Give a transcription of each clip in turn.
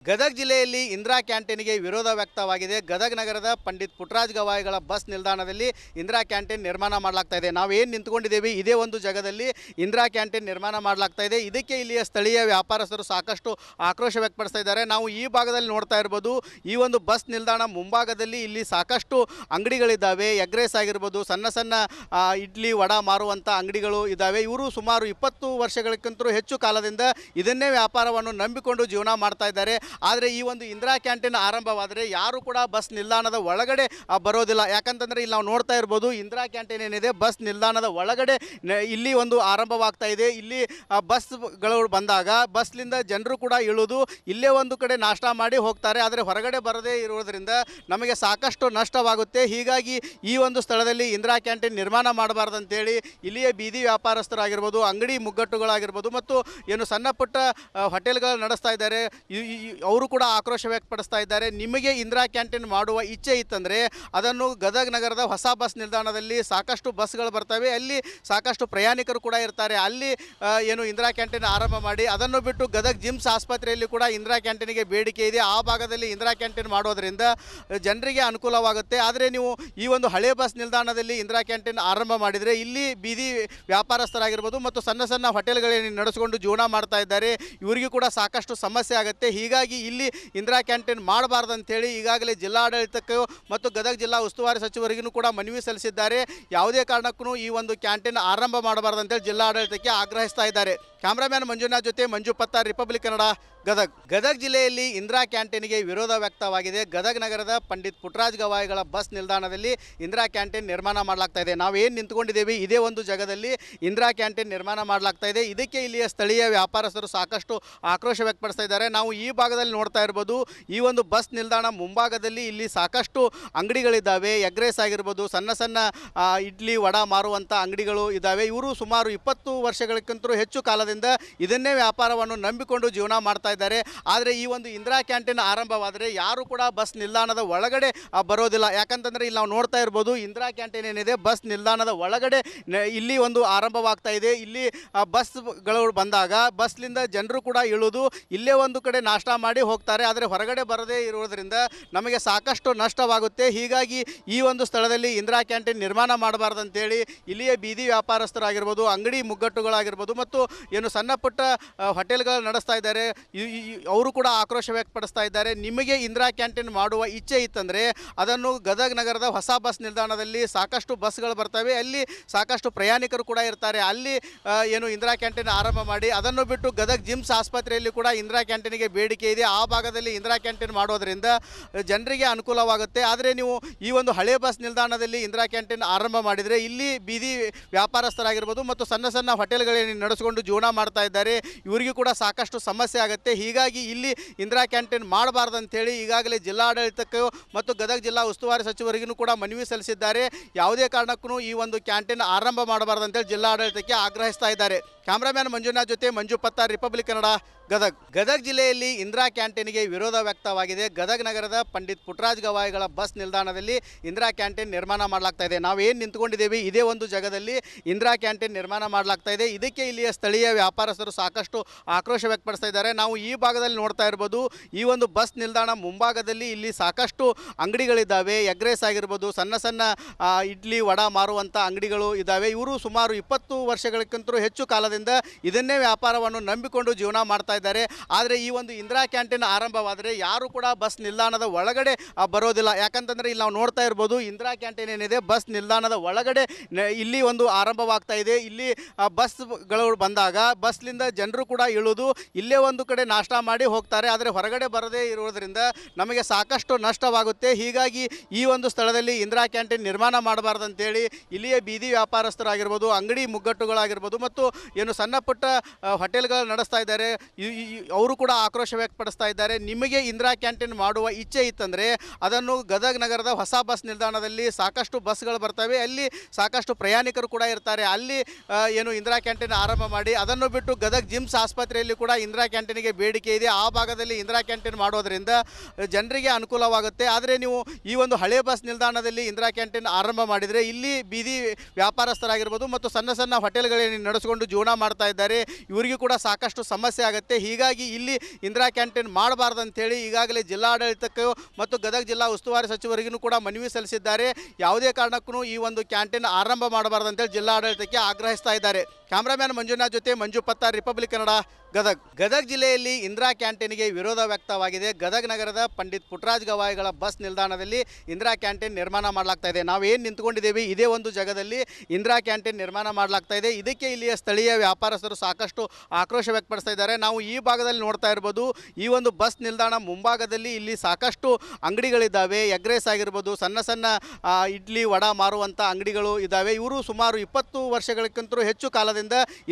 ಗದಗ ಜಿಲ್ಲೆಯಲ್ಲಿ ಇಂದಿರಾ ಕ್ಯಾಂಟೀನ್ಗೆ ವಿರೋಧ ವ್ಯಕ್ತವಾಗಿದೆ. ಗದಗ ನಗರದ ಪಂಡಿತ್ ಪುಟ್ಟರಾಜ ಗವಾಯಿಗಳ ಬಸ್ ನಿಲ್ದಾಣದಲ್ಲಿ ಇಂದಿರಾ ಕ್ಯಾಂಟೀನ್ ನಿರ್ಮಾಣ ಮಾಡಲಾಗ್ತಾ ಇದೆ. ನಾವು ಏನು ನಿಂತ್ಕೊಂಡಿದ್ದೇವೆ ಇದೇ ಒಂದು ಜಾಗದಲ್ಲಿ ಇಂದಿರಾ ಕ್ಯಾಂಟೀನ್ ನಿರ್ಮಾಣ ಮಾಡಲಾಗ್ತಾ ಇದೆ. ಇದಕ್ಕೆ ಇಲ್ಲಿಯ ಸ್ಥಳೀಯ ವ್ಯಾಪಾರಸ್ಥರು ಸಾಕಷ್ಟು ಆಕ್ರೋಶ ವ್ಯಕ್ತಪಡಿಸ್ತಾ ಇದ್ದಾರೆ. ನಾವು ಈ ಭಾಗದಲ್ಲಿ ನೋಡ್ತಾ ಇರ್ಬೋದು, ಈ ಒಂದು ಬಸ್ ನಿಲ್ದಾಣ ಮುಂಭಾಗದಲ್ಲಿ ಇಲ್ಲಿ ಸಾಕಷ್ಟು ಅಂಗಡಿಗಳಿದ್ದಾವೆ. ಎಗ್ ರೈಸ್ ಆಗಿರ್ಬೋದು, ಸಣ್ಣ ಸಣ್ಣ ಇಡ್ಲಿ ವಡ ಮಾರುವಂಥ ಅಂಗಡಿಗಳು ಇದ್ದಾವೆ. ಇವರು ಸುಮಾರು 20 ವರ್ಷಗಳಿಗಿಂತಲೂ ಹೆಚ್ಚು ಕಾಲದಿಂದ ಇದನ್ನೇ ವ್ಯಾಪಾರವನ್ನು ನಂಬಿಕೊಂಡು ಜೀವನ ಮಾಡ್ತಾ ಇದ್ದಾರೆ. ಆದರೆ ಈ ಒಂದು ಇಂದಿರಾ ಕ್ಯಾಂಟೀನ್ ಆರಂಭವಾದರೆ ಯಾರು ಕೂಡ ಬಸ್ ನಿಲ್ದಾಣದ ಒಳಗಡೆ ಬರೋದಿಲ್ಲ. ಯಾಕಂತಂದರೆ ಇಲ್ಲಿ ನಾವು ನೋಡ್ತಾ ಇರ್ಬೋದು, ಇಂದಿರಾ ಕ್ಯಾಂಟೀನ್ ಏನಿದೆ ಬಸ್ ನಿಲ್ದಾಣದ ಒಳಗಡೆ ಇಲ್ಲಿ ಒಂದು ಆರಂಭವಾಗ್ತಾ ಇದೆ. ಇಲ್ಲಿ ಬಸ್ಗಳು ಬಂದಾಗ ಬಸ್ಲಿಂದ ಜನರು ಕೂಡ ಇಳಿದು ಇಲ್ಲೇ ಒಂದು ಕಡೆ ನಾಷ್ಟ ಮಾಡಿ ಹೋಗ್ತಾರೆ. ಆದರೆ ಹೊರಗಡೆ ಬರದೇ ಇರುವುದರಿಂದ ನಮಗೆ ಸಾಕಷ್ಟು ನಷ್ಟವಾಗುತ್ತೆ. ಹೀಗಾಗಿ ಈ ಒಂದು ಸ್ಥಳದಲ್ಲಿ ಇಂದಿರಾ ಕ್ಯಾಂಟೀನ್ ನಿರ್ಮಾಣ ಮಾಡಬಾರ್ದಂತೇಳಿ ಇಲ್ಲಿಯೇ ಬೀದಿ ವ್ಯಾಪಾರಸ್ಥರಾಗಿರ್ಬೋದು, ಅಂಗಡಿ ಮುಗ್ಗಟ್ಟುಗಳಾಗಿರ್ಬೋದು ಮತ್ತು ಏನು ಸಣ್ಣ ಪುಟ್ಟ ಹೋಟೆಲ್ಗಳು ನಡೆಸ್ತಾ ಇದ್ದಾರೆ, ಅವರು ಕೂಡ ಆಕ್ರೋಶ ವ್ಯಕ್ತಪಡಿಸ್ತಾ ಇದ್ದಾರೆ. ನಿಮಗೆ ಇಂದಿರಾ ಕ್ಯಾಂಟೀನ್ ಮಾಡುವ ಇಚ್ಛೆ ಇತ್ತಂದರೆ ಅದನ್ನು ಗದಗ ನಗರದ ಹೊಸ ಬಸ್ ನಿಲ್ದಾಣದಲ್ಲಿ ಸಾಕಷ್ಟು ಬಸ್ಗಳು ಬರ್ತವೆ, ಅಲ್ಲಿ ಸಾಕಷ್ಟು ಪ್ರಯಾಣಿಕರು ಕೂಡ ಇರ್ತಾರೆ. ಅಲ್ಲಿ ಏನು ಇಂದಿರಾ ಕ್ಯಾಂಟೀನ್ ಆರಂಭ ಮಾಡಿ, ಅದನ್ನು ಬಿಟ್ಟು ಗದಗ ಜಿಮ್ಸ್ ಆಸ್ಪತ್ರೆಯಲ್ಲಿ ಕೂಡ ಇಂದಿರಾ ಕ್ಯಾಂಟೀನಿಗೆ ಬೇಡಿಕೆ ಇದೆ. ಆ ಭಾಗದಲ್ಲಿ ಇಂದಿರಾ ಕ್ಯಾಂಟೀನ್ ಮಾಡೋದರಿಂದ ಜನರಿಗೆ ಅನುಕೂಲವಾಗುತ್ತೆ. ಆದರೆ ನೀವು ಈ ಒಂದು ಹಳೆ ಬಸ್ ನಿಲ್ದಾಣದಲ್ಲಿ ಇಂದಿರಾ ಕ್ಯಾಂಟೀನ್ ಆರಂಭ ಮಾಡಿದರೆ ಇಲ್ಲಿ ಬೀದಿ ವ್ಯಾಪಾರಸ್ಥರಾಗಿರ್ಬೋದು ಮತ್ತು ಸಣ್ಣ ಸಣ್ಣ ಹೋಟೆಲ್ಗಳನ್ನು ನಡೆಸಿಕೊಂಡು ಜೀವನ ಮಾಡ್ತಾ ಇದ್ದಾರೆ, ಇವರಿಗೂ ಕೂಡ ಸಾಕಷ್ಟು ಸಮಸ್ಯೆ ಆಗುತ್ತೆ. ಹೀಗಾಗಿ ಇಲ್ಲಿ ಇಂದಿರಾ ಕ್ಯಾಂಟೀನ್ ಮಾಡಬಾರ್ದಂತೇಳಿ ಈಗಾಗಲೇ ಜಿಲ್ಲಾಡಳಿತಕ್ಕೆ ಮತ್ತು ಗದಗ ಜಿಲ್ಲಾ ಉಸ್ತುವಾರಿ ಸಚಿವರಿಗೂ ಕೂಡ ಮನವಿ ಸಲ್ಲಿಸಿದ್ದಾರೆ. ಯಾವುದೇ ಕಾರಣಕ್ಕೂ ಈ ಒಂದು ಕ್ಯಾಂಟೀನ್ ಆರಂಭ ಮಾಡಬಾರ್ದಂತೇಳಿ ಜಿಲ್ಲಾಡಳಿತಕ್ಕೆ ಆಗ್ರಹಿಸ್ತಾ ಇದ್ದಾರೆ. ಕ್ಯಾಮ್ರಾಮ್ಯಾನ್ ಮಂಜುನಾಥ್ ಜೊತೆ ಮಂಜು ಪತ್ತಾರ್, ರಿಪಬ್ಲಿಕ್ ಕನ್ನಡ, ಗದಗ. ಗದಗ ಜಿಲ್ಲೆಯಲ್ಲಿ ಇಂದಿರಾ ಕ್ಯಾಂಟೀನ್ಗೆ ವಿರೋಧ ವ್ಯಕ್ತವಾಗಿದೆ. ಗದಗ ನಗರದ ಪಂಡಿತ್ ಪುಟ್ಟರಾಜ ಗವಾಯಿಗಳ ಬಸ್ ನಿಲ್ದಾಣದಲ್ಲಿ ಇಂದಿರಾ ಕ್ಯಾಂಟೀನ್ ನಿರ್ಮಾಣ ಮಾಡಲಾಗ್ತಾ ಇದೆ. ನಾವು ಏನು ನಿಂತ್ಕೊಂಡಿದ್ದೇವೆ ಇದೇ ಒಂದು ಜಾಗದಲ್ಲಿ ಇಂದಿರಾ ಕ್ಯಾಂಟೀನ್ ನಿರ್ಮಾಣ ಮಾಡಲಾಗ್ತಾ ಇದೆ. ಇದಕ್ಕೆ ಇಲ್ಲಿಯ ಸ್ಥಳೀಯ ವ್ಯಾಪಾರಸ್ಥರು ಸಾಕಷ್ಟು ಆಕ್ರೋಶ ವ್ಯಕ್ತಪಡಿಸ್ತಾ ಇದ್ದಾರೆ. ನಾವು ಈ ಭಾಗದಲ್ಲಿ ನೋಡ್ತಾ ಇರ್ಬೋದು, ಈ ಒಂದು ಬಸ್ ನಿಲ್ದಾಣ ಮುಂಭಾಗದಲ್ಲಿ ಇಲ್ಲಿ ಸಾಕಷ್ಟು ಅಂಗಡಿಗಳಿದ್ದಾವೆ. ಎಗ್ ರೈಸ್ ಆಗಿರ್ಬೋದು, ಸಣ್ಣ ಸಣ್ಣ ಇಡ್ಲಿ ವಡ ಮಾರುವಂಥ ಅಂಗಡಿಗಳು ಇದ್ದಾವೆ. ಇವರು ಸುಮಾರು 20 ವರ್ಷಗಳಿಗಿಂತಲೂ ಹೆಚ್ಚು ಕಾಲದಿಂದ ಇದನ್ನೇ ವ್ಯಾಪಾರವನ್ನು ನಂಬಿಕೊಂಡು ಜೀವನ ಮಾಡ್ತಾ ಇದ್ದಾರೆ. ಆದರೆ ಈ ಒಂದು ಇಂದಿರಾ ಕ್ಯಾಂಟೀನ್ ಆರಂಭವಾದರೆ ಯಾರು ಕೂಡ ಬಸ್ ನಿಲ್ದಾಣದ ಒಳಗಡೆ ಬರೋದಿಲ್ಲ. ಯಾಕಂತಂದರೆ ಇಲ್ಲಿ ನಾವು ನೋಡ್ತಾ ಇರ್ಬೋದು, ಇಂದಿರಾ ಕ್ಯಾಂಟೀನ್ ಏನಿದೆ ಬಸ್ ನಿಲ್ದಾಣದ ಒಳಗಡೆ ಇಲ್ಲಿ ಒಂದು ಆರಂಭವಾಗ್ತಾ ಇದೆ. ಇಲ್ಲಿ ಬಸ್ಗಳು ಬಂದಾಗ ಬಸ್ಲಿಂದ ಜನರು ಕೂಡ ಇಳಿದು ಇಲ್ಲೇ ಒಂದು ಕಡೆ ನಾಷ್ಟ ಮಾಡಿ ಹೋಗ್ತಾರೆ. ಆದರೆ ಹೊರಗಡೆ ಬರದೇ ಇರುವುದರಿಂದ ನಮಗೆ ಸಾಕಷ್ಟು ನಷ್ಟವಾಗುತ್ತೆ. ಹೀಗಾಗಿ ಈ ಒಂದು ಸ್ಥಳದಲ್ಲಿ ಇಂದಿರಾ ಕ್ಯಾಂಟೀನ್ ನಿರ್ಮಾಣ ಮಾಡಬಾರ್ದಂತೇಳಿ ಇಲ್ಲಿಯೇ ಬೀದಿ ವ್ಯಾಪಾರಸ್ಥರಾಗಿರ್ಬೋದು, ಅಂಗಡಿ ಮುಗ್ಗಟ್ಟುಗಳಾಗಿರ್ಬೋದು ಮತ್ತು ಏನು ಸಣ್ಣ ಪುಟ್ಟ ಹೋಟೆಲ್ಗಳು ನಡೆಸ್ತಾ ಇದ್ದಾರೆ, ಅವರು ಕೂಡ ಆಕ್ರೋಶ ವ್ಯಕ್ತಪಡಿಸ್ತಾ ಇದ್ದಾರೆ. ನಿಮಗೆ ಇಂದಿರಾ ಕ್ಯಾಂಟೀನ್ ಮಾಡುವ ಇಚ್ಛೆ ಇತ್ತಂದರೆ ಅದನ್ನು ಗದಗ ನಗರದ ಹೊಸ ಬಸ್ ನಿಲ್ದಾಣದಲ್ಲಿ ಸಾಕಷ್ಟು ಬಸ್ಗಳು ಬರ್ತವೆ, ಅಲ್ಲಿ ಸಾಕಷ್ಟು ಪ್ರಯಾಣಿಕರು ಕೂಡ ಇರ್ತಾರೆ. ಅಲ್ಲಿ ಏನು ಇಂದಿರಾ ಕ್ಯಾಂಟೀನ್ ಆರಂಭ ಮಾಡಿ, ಅದನ್ನು ಬಿಟ್ಟು ಗದಗ ಜಿಮ್ಸ್ ಆಸ್ಪತ್ರೆಯಲ್ಲಿ ಕೂಡ ಇಂದಿರಾ ಕ್ಯಾಂಟೀನಿಗೆ ಬೇಡಿಕೆ ಇದೆ. ಆ ಭಾಗದಲ್ಲಿ ಇಂದಿರಾ ಕ್ಯಾಂಟೀನ್ ಮಾಡೋದರಿಂದ ಜನರಿಗೆ ಅನುಕೂಲವಾಗುತ್ತೆ. ಆದರೆ ನೀವು ಈ ಒಂದು ಹಳೆ ಬಸ್ ನಿಲ್ದಾಣದಲ್ಲಿ ಇಂದಿರಾ ಕ್ಯಾಂಟೀನ್ ಆರಂಭ ಮಾಡಿದರೆ ಇಲ್ಲಿ ಬೀದಿ ವ್ಯಾಪಾರಸ್ಥರಾಗಿರ್ಬೋದು ಮತ್ತು ಸಣ್ಣ ಸಣ್ಣ ಹೋಟೆಲ್ಗಳನ್ನು ನಡೆಸಿಕೊಂಡು ಜೀವನ ಮಾಡ್ತಾ ಇದ್ದಾರೆ, ಇವರಿಗೂ ಕೂಡ ಸಾಕಷ್ಟು ಸಮಸ್ಯೆ ಆಗುತ್ತೆ. ಹೀಗಾಗಿ ಇಲ್ಲಿ ಇಂದಿರಾ ಕ್ಯಾಂಟೀನ್ ಮಾಡಬಾರ್ದಂತೇಳಿ ಈಗಾಗಲೇ ಜಿಲ್ಲಾಡಳಿತಕ್ಕೆ ಮತ್ತು ಗದಗ ಜಿಲ್ಲಾ ಉಸ್ತುವಾರಿ ಸಚಿವರಿಗೂ ಕೂಡ ಮನವಿ ಸಲ್ಲಿಸಿದ್ದಾರೆ. ಯಾವುದೇ ಕಾರಣಕ್ಕೂ ಈ ಒಂದು ಕ್ಯಾಂಟೀನ್ ಆರಂಭ ಮಾಡಬಾರ್ದಂತೇಳಿ ಜಿಲ್ಲಾಡಳಿತಕ್ಕೆ ಆಗ್ರಹಿಸ್ತಾ ಇದ್ದಾರೆ. ಕ್ಯಾಮ್ರಾಮ್ಯಾನ್ ಮಂಜುನಾಥ್ ಜೊತೆ ಮಂಜು ಪತ್ತಾರ್, ರಿಪಬ್ಲಿಕ್ ಕನ್ನಡ, ಗದಗ. ಗದಗ ಜಿಲ್ಲೆಯಲ್ಲಿ ಇಂದಿರಾ ಕ್ಯಾಂಟೀನ್ಗೆ ವಿರೋಧ ವ್ಯಕ್ತವಾಗಿದೆ. ಗದಗ ನಗರದ ಪಂಡಿತ್ ಪುಟ್ಟರಾಜ ಗವಾಯಿಗಳ ಬಸ್ ನಿಲ್ದಾಣದಲ್ಲಿ ಇಂದಿರಾ ಕ್ಯಾಂಟೀನ್ ನಿರ್ಮಾಣ ಮಾಡಲಾಗ್ತಾ ಇದೆ. ನಾವು ಏನು ನಿಂತ್ಕೊಂಡಿದ್ದೇವೆ ಇದೇ ಒಂದು ಜಾಗದಲ್ಲಿ ಇಂದಿರಾ ಕ್ಯಾಂಟೀನ್ ನಿರ್ಮಾಣ ಮಾಡಲಾಗ್ತಾ ಇದೆ. ಇದಕ್ಕೆ ಇಲ್ಲಿಯ ಸ್ಥಳೀಯ ವ್ಯಾಪಾರಸ್ಥರು ಸಾಕಷ್ಟು ಆಕ್ರೋಶ ವ್ಯಕ್ತಪಡಿಸ್ತಾ ಇದ್ದಾರೆ. ನಾವು ಈ ಭಾಗದಲ್ಲಿ ನೋಡ್ತಾ ಇರ್ಬೋದು, ಈ ಒಂದು ಬಸ್ ನಿಲ್ದಾಣ ಮುಂಭಾಗದಲ್ಲಿ ಇಲ್ಲಿ ಸಾಕಷ್ಟು ಅಂಗಡಿಗಳಿದ್ದಾವೆ. ಎಗ್ ರೈಸ್ ಆಗಿರ್ಬೋದು, ಸಣ್ಣ ಸಣ್ಣ ಇಡ್ಲಿ ವಡ ಮಾರುವಂಥ ಅಂಗಡಿಗಳು ಇದ್ದಾವೆ. ಇವರು ಸುಮಾರು 20 ವರ್ಷಗಳಿಗಿಂತಲೂ ಹೆಚ್ಚು ಕಾಲದಿಂದ ಇದನ್ನೇ ವ್ಯಾಪಾರವನ್ನು ನಂಬಿಕೊಂಡು ಜೀವನ ಮಾಡ್ತಾ ಇದ್ದಾರೆ. ಆದರೆ ಈ ಒಂದು ಇಂದಿರಾ ಕ್ಯಾಂಟೀನ್ ಆರಂಭವಾದರೆ ಯಾರು ಕೂಡ ಬಸ್ ನಿಲ್ದಾಣದ ಒಳಗಡೆ ಬರೋದಿಲ್ಲ. ಯಾಕಂತಂದರೆ ಇಲ್ಲಿ ನಾವು ನೋಡ್ತಾ ಇರ್ಬೋದು, ಇಂದಿರಾ ಕ್ಯಾಂಟೀನ್ ಏನಿದೆ ಬಸ್ ನಿಲ್ದಾಣದ ಒಳಗಡೆ ಇಲ್ಲಿ ಒಂದು ಆರಂಭವಾಗ್ತಾ ಇದೆ. ಇಲ್ಲಿ ಬಸ್ಗಳು ಬಂದಾಗ ಬಸ್ಲಿಂದ ಜನರು ಕೂಡ ಇಳಿದು ಇಲ್ಲೇ ಒಂದು ಕಡೆ ನಾಷ್ಟ ಮಾಡಿ ಹೋಗ್ತಾರೆ. ಆದರೆ ಹೊರಗಡೆ ಬರದೇ ಇರುವುದರಿಂದ ನಮಗೆ ಸಾಕಷ್ಟು ನಷ್ಟವಾಗುತ್ತೆ. ಹೀಗಾಗಿ ಈ ಒಂದು ಸ್ಥಳದಲ್ಲಿ ಇಂದಿರಾ ಕ್ಯಾಂಟೀನ್ ನಿರ್ಮಾಣ ಮಾಡಬಾರ್ದಂತೇಳಿ ಇಲ್ಲಿಯೇ ಬೀದಿ ವ್ಯಾಪಾರಸ್ಥರಾಗಿರ್ಬೋದು, ಅಂಗಡಿ ಮುಗ್ಗಟ್ಟುಗಳಾಗಿರ್ಬೋದು ಮತ್ತು ಏನು ಸಣ್ಣ ಪುಟ್ಟ ಹೋಟೆಲ್ಗಳು ನಡೆಸ್ತಾ ಇದ್ದಾರೆ, ಅವರು ಕೂಡ ಆಕ್ರೋಶ ವ್ಯಕ್ತಪಡಿಸ್ತಾ ಇದ್ದಾರೆ. ನಿಮಗೆ ಇಂದಿರಾ ಕ್ಯಾಂಟೀನ್ ಮಾಡುವ ಇಚ್ಛೆ ಇತ್ತಂದರೆ ಅದನ್ನು ಗದಗ ನಗರದ ಹೊಸ ಬಸ್ ನಿಲ್ದಾಣದಲ್ಲಿ ಸಾಕಷ್ಟು ಬಸ್ಗಳು ಬರ್ತವೆ, ಅಲ್ಲಿ ಸಾಕಷ್ಟು ಪ್ರಯಾಣಿಕರು ಕೂಡ ಇರ್ತಾರೆ. ಅಲ್ಲಿ ಏನು ಇಂದಿರಾ ಕ್ಯಾಂಟೀನ್ ಆರಂಭ ಮಾಡಿ, ಅದನ್ನು ಬಿಟ್ಟು ಗದಗ ಜಿಮ್ಸ್ ಆಸ್ಪತ್ರೆಯಲ್ಲಿ ಕೂಡ ಇಂದಿರಾ ಕ್ಯಾಂಟೀನಿಗೆ ಬೇಡಿಕೆ ಇದೆ. ಆ ಭಾಗದಲ್ಲಿ ಇಂದಿರಾ ಕ್ಯಾಂಟೀನ್ ಮಾಡೋದರಿಂದ ಜನರಿಗೆ ಅನುಕೂಲವಾಗುತ್ತೆ. ಆದರೆ ನೀವು ಈ ಒಂದು ಹಳೆ ಬಸ್ ನಿಲ್ದಾಣದಲ್ಲಿ ಇಂದಿರಾ ಕ್ಯಾಂಟೀನ್ ಆರಂಭ ಮಾಡಿದರೆ ಇಲ್ಲಿ ಬೀದಿ ವ್ಯಾಪಾರಸ್ಥರಾಗಿರ್ಬೋದು ಮತ್ತು ಸಣ್ಣ ಸಣ್ಣ ಹೋಟೆಲ್ಗಳನ್ನು ನಡೆಸಿಕೊಂಡು ಜೀವನ ಜೀವನ ಮಾಡ್ತಾ ಇದ್ದಾರೆ. ಇವರಿಗೂ ಕೂಡ ಸಾಕಷ್ಟು ಸಮಸ್ಯೆ ಆಗುತ್ತೆ. ಹೀಗಾಗಿ ಇಲ್ಲಿ ಇಂದಿರಾ ಕ್ಯಾಂಟೀನ್ ಮಾಡಬಾರ್ದು ಅಂತೇಳಿ ಈಗಾಗಲೇ ಜಿಲ್ಲಾಡಳಿತಕ್ಕೂ ಮತ್ತು ಗದಗ ಜಿಲ್ಲಾ ಉಸ್ತುವಾರಿ ಸಚಿವರಿಗೂ ಕೂಡ ಮನವಿ ಸಲ್ಲಿಸಿದ್ದಾರೆ. ಯಾವುದೇ ಕಾರಣಕ್ಕೂ ಈ ಒಂದು ಕ್ಯಾಂಟೀನ್ ಆರಂಭ ಮಾಡಬಾರ್ದು ಅಂತೇಳಿ ಜಿಲ್ಲಾಡಳಿತಕ್ಕೆ ಆಗ್ರಹಿಸ್ತಾ ಇದ್ದಾರೆ. ಕ್ಯಾಮ್ರಾಮ್ಯಾನ್ ಮಂಜುನಾಥ್ ಜೊತೆ ಮಂಜು ಪತ್ತಾರ್, ರಿಪಬ್ಲಿಕ್ ಕನ್ನಡ, ಗದಗ ಜಿಲ್ಲೆಯಲ್ಲಿ ಇಂದಿರಾ ಕ್ಯಾಂಟೀನ್ಗೆ ವಿರೋಧ ವ್ಯಕ್ತವಾಗಿದೆ. ಗದಗ ನಗರದ ಪಂಡಿತ್ ಪುಟ್ಟರಾಜ ಗವಾಯಿಗಳ ಬಸ್ ನಿಲ್ದಾಣದಲ್ಲಿ ಇಂದಿರಾ ಕ್ಯಾಂಟೀನ್ ನಿರ್ಮಾಣ ಮಾಡಲಾಗ್ತಾ ಇದೆ. ನಾವು ಏನು ನಿಂತ್ಕೊಂಡಿದ್ದೇವೆ ಇದೇ ಒಂದು ಜಾಗದಲ್ಲಿ ಇಂದಿರಾ ಕ್ಯಾಂಟೀನ್ ನಿರ್ಮಾಣ ಮಾಡಲಾಗ್ತಾ ಇದೆ. ಇದಕ್ಕೆ ಇಲ್ಲಿಯ ಸ್ಥಳೀಯ ವ್ಯಾಪಾರಸ್ಥರು ಸಾಕಷ್ಟು ಆಕ್ರೋಶ ವ್ಯಕ್ತಪಡಿಸ್ತಾ ಇದ್ದಾರೆ. ನಾವು ಈ ಭಾಗದಲ್ಲಿ ನೋಡ್ತಾ ಇರ್ಬೋದು, ಈ ಒಂದು ಬಸ್ ನಿಲ್ದಾಣ ಮುಂಭಾಗದಲ್ಲಿ ಇಲ್ಲಿ ಸಾಕಷ್ಟು ಅಂಗಡಿಗಳಿದ್ದಾವೆ. ಎಗ್ ರೈಸ್ ಆಗಿರ್ಬೋದು, ಸಣ್ಣ ಸಣ್ಣ ಇಡ್ಲಿ ವಡಾ ಮಾರುವಂಥ ಅಂಗಡಿಗಳು ಇದ್ದಾವೆ. ಇವರು ಸುಮಾರು 20 ವರ್ಷಗಳಿಗಿಂತಲೂ ಹೆಚ್ಚು ಕಾಲದಿಂದ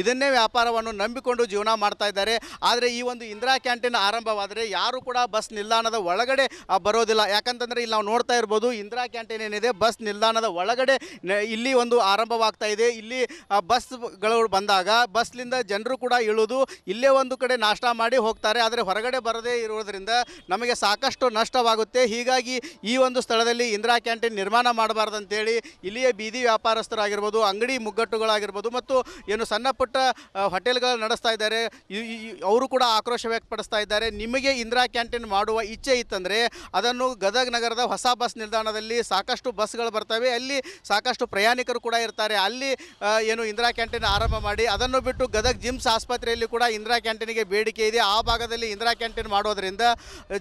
ಇದನ್ನೇ ವ್ಯಾಪಾರವನ್ನು ನಂಬಿಕೊಂಡು ಜೀವನ ಮಾಡ್ತಾ ಇದ್ದಾರೆ. ಆದರೆ ಈ ಒಂದು ಇಂದಿರಾ ಕ್ಯಾಂಟೀನ್ ಆರಂಭವಾದರೆ ಯಾರು ಕೂಡ ಬಸ್ ನಿಲ್ದಾಣದ ಒಳಗಡೆ ಬರೋದಿಲ್ಲ. ಯಾಕಂತಂದರೆ ಇಲ್ಲಿ ನಾವು ನೋಡ್ತಾ ಇರ್ಬೋದು, ಇಂದಿರಾ ಕ್ಯಾಂಟೀನ್ ಏನಿದೆ ಬಸ್ ನಿಲ್ದಾಣದ ಒಳಗಡೆ ಇಲ್ಲಿ ಒಂದು ಆರಂಭವಾಗ್ತಾ ಇದೆ. ಇಲ್ಲಿ ಬಸ್ಗಳು ಬಂದಾಗ ಬಸ್ಲಿಂದ ಜನರು ಕೂಡ ಇಳಿದು ಇಲ್ಲೇ ಒಂದು ಕಡೆ ನಾಷ್ಟ ಮಾಡಿ ಹೋಗ್ತಾರೆ. ಆದರೆ ಹೊರಗಡೆ ಬರದೇ ಇರುವುದರಿಂದ ನಮಗೆ ಸಾಕಷ್ಟು ನಷ್ಟವಾಗುತ್ತೆ. ಹೀಗಾಗಿ ಈ ಒಂದು ಸ್ಥಳದಲ್ಲಿ ಇಂದಿರಾ ಕ್ಯಾಂಟೀನ್ ನಿರ್ಮಾಣ ಮಾಡಬಾರ್ದು ಅಂತೇಳಿ ಇಲ್ಲಿಯ ಬೀದಿ ವ್ಯಾಪಾರಸ್ಥರಾಗಿರ್ಬೋದು, ಅಂಗಡಿ ಮುಗ್ಗಟ್ಟುಗಳಾಗಿರ್ಬೋದು ಮತ್ತು ಏನು ಸಣ್ಣ ಪುಟ್ಟ ಹೋಟೆಲ್ಗಳು ನಡೆಸ್ತಾ ಇದ್ದಾರೆ, ಅವರು ಕೂಡ ಆಕ್ರೋಶ ವ್ಯಕ್ತಪಡಿಸ್ತಾ ಇದ್ದಾರೆ. ನಿಮಗೆ ಇಂದಿರಾ ಕ್ಯಾಂಟೀನ್ ಮಾಡುವ ಇಚ್ಛೆ ಇತ್ತಂದರೆ ಅದನ್ನು ಗದಗ ನಗರದ ಹೊಸ ಬಸ್ ನಿಲ್ದಾಣದಲ್ಲಿ ಸಾಕಷ್ಟು ಬಸ್ಗಳು ಬರ್ತವೆ, ಅಲ್ಲಿ ಸಾಕಷ್ಟು ಪ್ರಯಾಣಿಕರು ಕೂಡ ಇರ್ತಾರೆ. ಅಲ್ಲಿ ಏನು ಇಂದಿರಾ ಕ್ಯಾಂಟೀನ್ ಆರಂಭ ಮಾಡಿ, ಅದನ್ನು ಬಿಟ್ಟು ಗದಗ ಜಿಮ್ಸ್ ಆಸ್ಪತ್ರೆಯಲ್ಲಿ ಕೂಡ ಇಂದಿರಾ ಕ್ಯಾಂಟೀನಿಗೆ ಬೇಡಿಕೆ ಇದೆ. ಆ ಭಾಗದಲ್ಲಿ ಇಂದಿರಾ ಕ್ಯಾಂಟೀನ್ ಮಾಡೋದರಿಂದ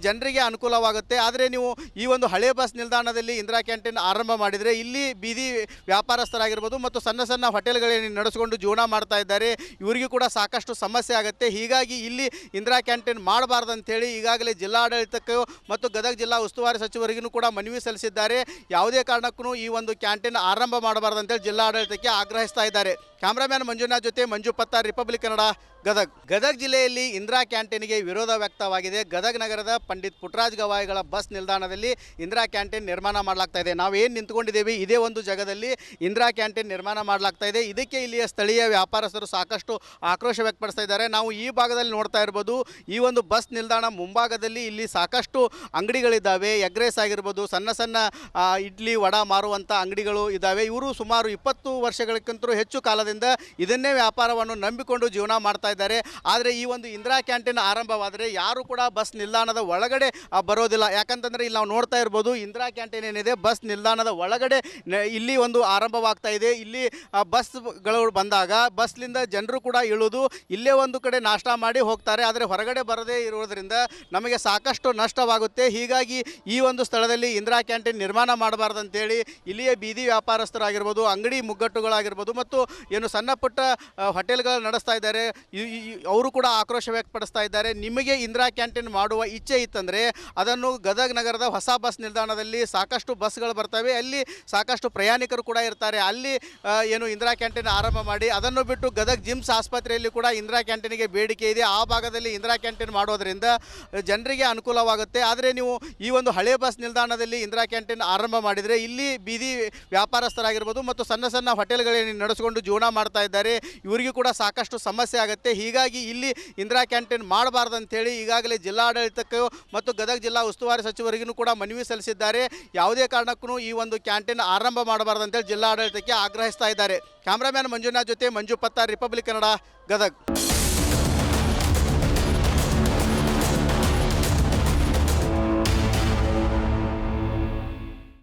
ಜನರಿಗೆ ಅನುಕೂಲವಾಗುತ್ತೆ. ಆದರೆ ನೀವು ಈ ಒಂದು ಹಳೆ ಬಸ್ ನಿಲ್ದಾಣದಲ್ಲಿ ಇಂದಿರಾ ಕ್ಯಾಂಟೀನ್ ಆರಂಭ ಮಾಡಿದರೆ ಇಲ್ಲಿ ಬೀದಿ ವ್ಯಾಪಾರಸ್ಥರಾಗಿರ್ಬೋದು ಮತ್ತು ಸಣ್ಣ ಸಣ್ಣ ಹೋಟೆಲ್ಗಳನ್ನು ನಡೆಸಿಕೊಂಡು ಜೀವನ ಮಾಡ್ತಾ ಇದ್ದಾರೆ. ಇವರಿಗೂ ಕೂಡ ಸಾಕಷ್ಟು ಸಮಸ್ಯೆ ಆಗುತ್ತೆ. ಹೀಗಾಗಿ ಇಲ್ಲಿ ಇಂದಿರಾ ಕ್ಯಾಂಟೀನ್ ಮಾಡಬಾರ್ದು ಅಂತೇಳಿ ಈಗಾಗಲೇ ಜಿಲ್ಲಾಡಳಿತಕ್ಕೂ ಮತ್ತು ಗದಗ ಜಿಲ್ಲಾ ಉಸ್ತುವಾರಿ ಸಚಿವರಿಗೂ ಕೂಡ ಮನವಿ ಸಲ್ಲಿಸಿದ್ದಾರೆ. ಯಾವುದೇ ಕಾರಣಕ್ಕೂ ಈ ಒಂದು ಕ್ಯಾಂಟೀನ್ ಆರಂಭ ಮಾಡಬಾರ್ದು ಅಂತೇಳಿ ಜಿಲ್ಲಾಡಳಿತಕ್ಕೆ ಆಗ್ರಹಿಸ್ತಾ ಇದ್ದಾರೆ. ಕ್ಯಾಮ್ರಾಮ್ಯಾನ್ ಮಂಜುನಾಥ್ ಜೊತೆ ಮಂಜು ಪತ್ತಾರ್, ರಿಪಬ್ಲಿಕ್ ಕನ್ನಡ, ಗದಗ ಜಿಲ್ಲೆಯಲ್ಲಿ ಇಂದಿರಾ ಕ್ಯಾಂಟೀನ್ಗೆ ವಿರೋಧ ವ್ಯಕ್ತವಾಗಿದೆ. ಗದಗ ನಗರದ ಪಂಡಿತ್ ಪುಟ್ಟರಾಜ ಗವಾಯಿಗಳ ಬಸ್ ನಿಲ್ದಾಣದಲ್ಲಿ ಇಂದಿರಾ ಕ್ಯಾಂಟೀನ್ ನಿರ್ಮಾಣ ಮಾಡಲಾಗ್ತಾ ಇದೆ. ನಾವು ಏನು ನಿಂತ್ಕೊಂಡಿದ್ದೇವೆ ಇದೇ ಒಂದು ಜಾಗದಲ್ಲಿ ಇಂದಿರಾ ಕ್ಯಾಂಟೀನ್ ನಿರ್ಮಾಣ ಮಾಡಲಾಗ್ತಾ ಇದೆ. ಇದಕ್ಕೆ ಇಲ್ಲಿಯ ಸ್ಥಳೀಯ ವ್ಯಾಪಾರಸ್ಥರು ಸಾಕಷ್ಟು ಆಕ್ರೋಶ ವ್ಯಕ್ತಪಡಿಸ್ತಾ ಇದ್ದಾರೆ. ನಾವು ಈ ಭಾಗದಲ್ಲಿ ನೋಡ್ತಾ ಇರ್ಬೋದು, ಈ ಒಂದು ಬಸ್ ನಿಲ್ದಾಣ ಮುಂಭಾಗದಲ್ಲಿ ಇಲ್ಲಿ ಸಾಕಷ್ಟು ಅಂಗಡಿಗಳಿದ್ದಾವೆ. ಎಗ್ ರೈಸ್ ಆಗಿರ್ಬೋದು, ಸಣ್ಣ ಸಣ್ಣ ಇಡ್ಲಿ ವಡಾ ಮಾರುವಂಥ ಅಂಗಡಿಗಳು ಇದ್ದಾವೆ. ಇವರು ಸುಮಾರು 20 ವರ್ಷಗಳಿಗಿಂತಲೂ ಹೆಚ್ಚು ಕಾಲದಿಂದ ಇದನ್ನೇ ವ್ಯಾಪಾರವನ್ನು ನಂಬಿಕೊಂಡು ಜೀವನ ಮಾಡ್ತಾ ಇದ್ದಾರೆ. ಆದರೆ ಈ ಒಂದು ಇಂದಿರಾ ಕ್ಯಾಂಟೀನ್ ಆರಂಭವಾದರೆ ಯಾರು ಕೂಡ ಬಸ್ ನಿಲ್ದಾಣದ ಒಳಗಡೆ ಬರೋದಿಲ್ಲ. ಯಾಕಂತಂದರೆ ಇಲ್ಲಿ ನಾವು ನೋಡ್ತಾ ಇರ್ಬೋದು, ಇಂದಿರಾ ಕ್ಯಾಂಟೀನ್ ಏನಿದೆ ಬಸ್ ನಿಲ್ದಾಣದ ಒಳಗಡೆ ಇಲ್ಲಿ ಒಂದು ಆರಂಭವಾಗ್ತಾ ಇದೆ. ಇಲ್ಲಿ ಬಸ್ಗಳು ಬಂದಾಗ ಬಸ್ಲಿಂದ ಜನರು ಕೂಡ ಇಳಿದು ಇಲ್ಲೇ ಒಂದು ಕಡೆ ನಾಷ್ಟ ಮಾಡಿ ಹೋಗ್ತಾರೆ. ಆದರೆ ಹೊರಗಡೆ ಬರದೇ ಇರುವುದರಿಂದ ನಮಗೆ ಸಾಕಷ್ಟು ನಷ್ಟವಾಗುತ್ತೆ. ಹೀಗಾಗಿ ಈ ಒಂದು ಸ್ಥಳದಲ್ಲಿ ಇಂದಿರಾ ಕ್ಯಾಂಟೀನ್ ನಿರ್ಮಾಣ ಮಾಡಬಾರ್ದು ಅಂತೇಳಿ ಇಲ್ಲಿಯ ಬೀದಿ ವ್ಯಾಪಾರಸ್ಥರಾಗಿರ್ಬೋದು, ಅಂಗಡಿ ಮುಗ್ಗಟ್ಟುಗಳಾಗಿರ್ಬೋದು ಮತ್ತು ಏನು ಸಣ್ಣ ಪುಟ್ಟ ಹೋಟೆಲ್ಗಳು ನಡೆಸ್ತಾ ಇದ್ದಾರೆ, ಅವರು ಕೂಡ ಆಕ್ರೋಶ ವ್ಯಕ್ತಪಡಿಸ್ತಾ ಇದ್ದಾರೆ. ನಿಮಗೆ ಇಂದಿರಾ ಕ್ಯಾಂಟೀನ್ ಮಾಡುವ ಇಚ್ಛೆ ಇತ್ತಂದರೆ ಅದನ್ನು ಗದಗ ನಗರದ ಹೊಸ ಬಸ್ ನಿಲ್ದಾಣದಲ್ಲಿ ಸಾಕಷ್ಟು ಬಸ್ಗಳು ಬರ್ತವೆ, ಅಲ್ಲಿ ಸಾಕಷ್ಟು ಪ್ರಯಾಣಿಕರು ಕೂಡ ಇರ್ತಾರೆ. ಅಲ್ಲಿ ಏನು ಇಂದಿರಾ ಕ್ಯಾಂಟೀನ್ ಆರಂಭ ಮಾಡಿ, ಅದನ್ನು ಬಿಟ್ಟು ಗದಗ ಜಿಮ್ಸ್ ಆಸ್ಪತ್ರೆಯಲ್ಲಿ ಕೂಡ ಇಂದಿರಾ ಕ್ಯಾಂಟೀನಿಗೆ ಬೇಡಿಕೆ ಇದೆ. ಆ ಭಾಗದಲ್ಲಿ ಇಂದಿರಾ ಕ್ಯಾಂಟೀನ್ ಮಾಡೋದರಿಂದ ಜನರಿಗೆ ಅನುಕೂಲವಾಗುತ್ತೆ. ಆದರೆ ನೀವು ಈ ಒಂದು ಹಳೆ ಬಸ್ ನಿಲ್ದಾಣದಲ್ಲಿ ಇಂದಿರಾ ಕ್ಯಾಂಟೀನ್ ಆರಂಭ ಮಾಡಿದರೆ ಇಲ್ಲಿ ಬೀದಿ ವ್ಯಾಪಾರಸ್ಥರಾಗಿರ್ಬೋದು ಮತ್ತು ಸಣ್ಣ ಸಣ್ಣ ಹೋಟೆಲ್ಗಳನ್ನು ನಡೆಸಿಕೊಂಡು ಜೀವನ ಮಾಡ್ತಾ ಇದ್ದಾರೆ. ಇವರಿಗೂ ಕೂಡ ಸಾಕಷ್ಟು ಸಮಸ್ಯೆ ಆಗುತ್ತೆ. ಹೀಗಾಗಿ ಇಲ್ಲಿ ಇಂದಿರಾ ಕ್ಯಾಂಟೀನ್ ಮಾಡಬಾರ್ದು ಅಂತೇಳಿ ಈಗಾಗಲೇ ಜಿಲ್ಲಾಡಳಿತಕ್ಕೂ ಮತ್ತು ಗದಗ ಜಿಲ್ಲಾ ಉಸ್ತುವಾರಿ ಸಚಿವರಿಗೂ ಕೂಡ ಮನವಿ ಸಲ್ಲಿಸಿದ್ದಾರೆ. ಯಾವುದೇ ಕಾರಣಕ್ಕೂ ಈ ಒಂದು ಕ್ಯಾಂಟೀನ್ ಆರಂಭ ಮಾಡಬಾರ್ದು ಅಂತೇಳಿ ಜಿಲ್ಲಾಡಳಿತಕ್ಕೆ ಆಗ್ರಹಿಸ್ತಾ ಇದ್ದಾರೆ. ಕ್ಯಾಮ್ರಾಮ್ಯಾನ್ ಮಂಜುನಾಥ್ ಜೊತೆ ಮಂಜು ಪತ್ತಾರ್, ರಿಪಬ್ಲಿಕ್ ಕನ್ನಡ, ಗದಗ.